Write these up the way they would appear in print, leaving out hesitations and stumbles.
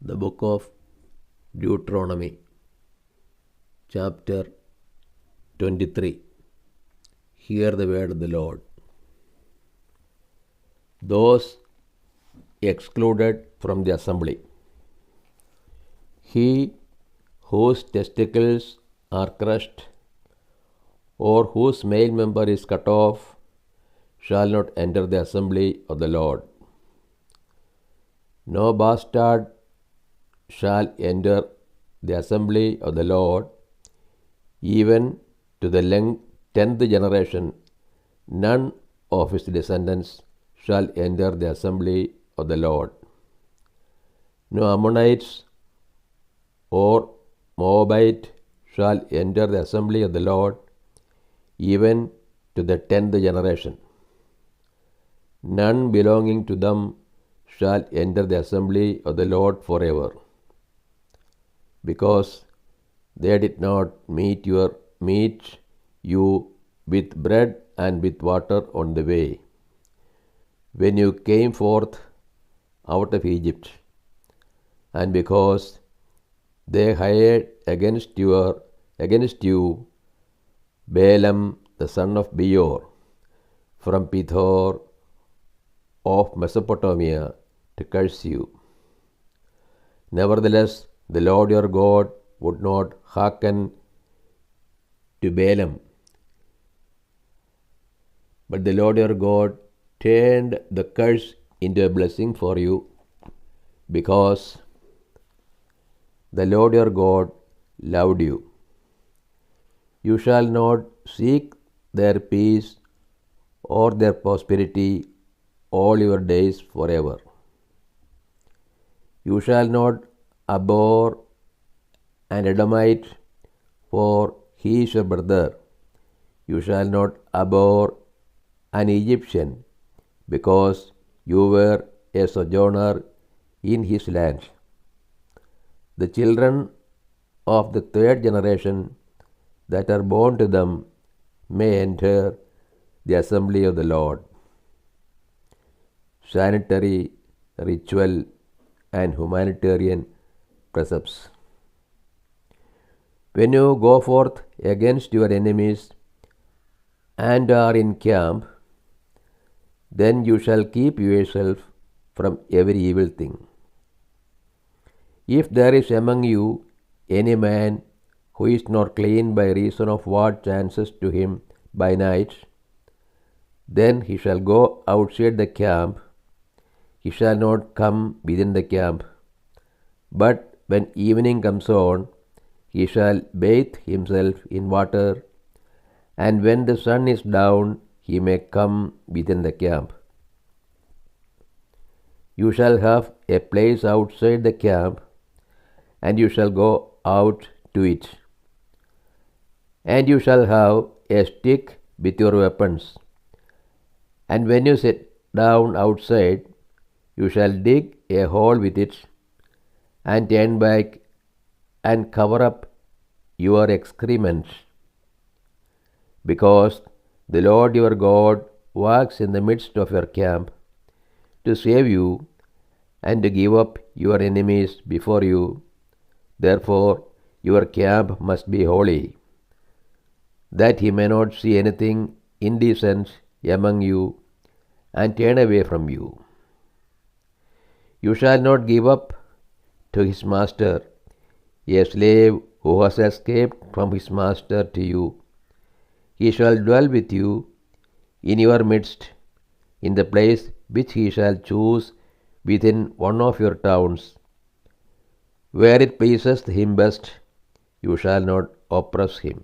The book of Deuteronomy, Chapter 23. Hear the word of the Lord. Those excluded from the assembly. He whose testicles are crushed, or whose male member is cut off, shall not enter the assembly of the Lord. No bastard shall enter the assembly of the Lord, even to the 10th generation. None of his descendants shall enter the assembly of the Lord. No Ammonites or Moabite shall enter the assembly of the Lord, even to the 10th generation. None belonging to them shall enter the assembly of the Lord forever, because they did not meet you with bread and with water on the way, when you came forth out of Egypt, and because they hired against you Balaam the son of Beor from Pethor of Mesopotamia to curse you. Nevertheless, the Lord your God would not hearken to Balaam, but the Lord your God turned the curse into a blessing for you, because the Lord your God loved you. You shall not seek their peace or their prosperity all your days forever. You shall not abhor an Edomite, for he is your brother. You shall not abhor an Egyptian, because you were a sojourner in his land. The children of the 3rd generation that are born to them may enter the assembly of the Lord. Sanitary, ritual, and humanitarian precepts. When you go forth against your enemies and are in camp, then you shall keep yourself from every evil thing. If there is among you any man who is not clean by reason of what chances to him by night, then he shall go outside the camp. He shall not come within the camp. But when evening comes on, he shall bathe himself in water, and when the sun is down, he may come within the camp. You shall have a place outside the camp, and you shall go out to it. And you shall have a stick with your weapons. And when you sit down outside, you shall dig a hole with it, and turn back and cover up your excrements, because the Lord your God walks in the midst of your camp to save you and to give up your enemies before you. Therefore, your camp must be holy, that he may not see anything indecent among you and turn away from you. You shall not give up to his master a slave who has escaped from his master to you. He shall dwell with you in your midst, in the place which he shall choose within one of your towns. Where it pleases him best, you shall not oppress him.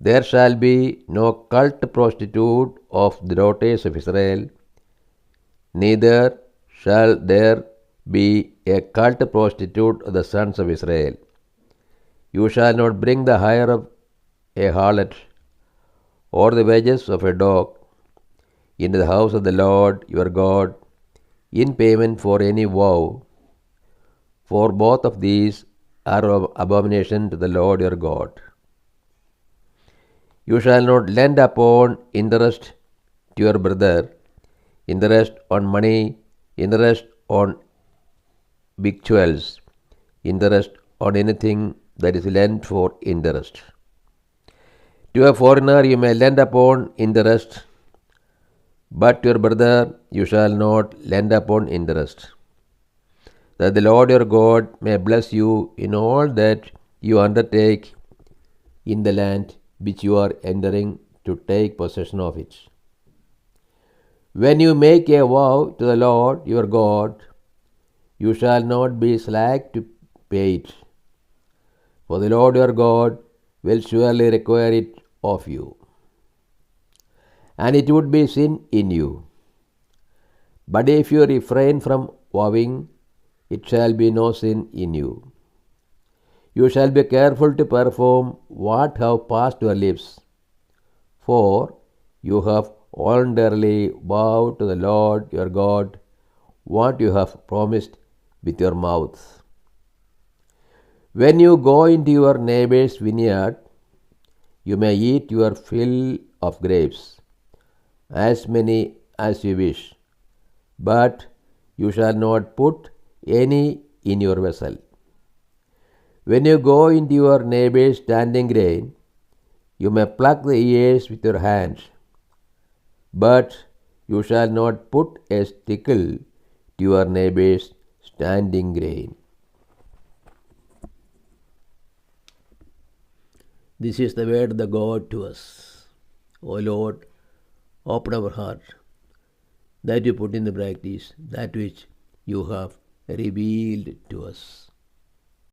There shall be no cult prostitute of the daughters of Israel, neither shall there be a cult prostitute of the sons of Israel. You shall not bring the hire of a harlot or the wages of a dog into the house of the Lord your God in payment for any vow, for both of these are an abomination to the Lord your God. You shall not lend upon interest to your brother, interest on money, interest on victuals interest on anything that is lent for interest. To a foreigner you may lend upon interest, but to your brother you shall not lend upon interest, that the Lord your God may bless you in all that you undertake in the land which you are entering to take possession of it. When you make a vow to the Lord your God, you shall not be slack to pay it, for the Lord your God will surely require it of you, and it would be sin in you. But if you refrain from vowing, it shall be no sin in you. You shall be careful to perform what have passed your lips, for you have voluntarily vowed to the Lord your God what you have promised with your mouth. When you go into your neighbor's vineyard, you may eat your fill of grapes, as many as you wish, but you shall not put any in your vessel. When you go into your neighbor's standing grain, you may pluck the ears with your hands, but you shall not put a stickle to your neighbor's standing grain. This is the word of the God to us. O Lord, open our heart, that you put in the practice that which you have revealed to us.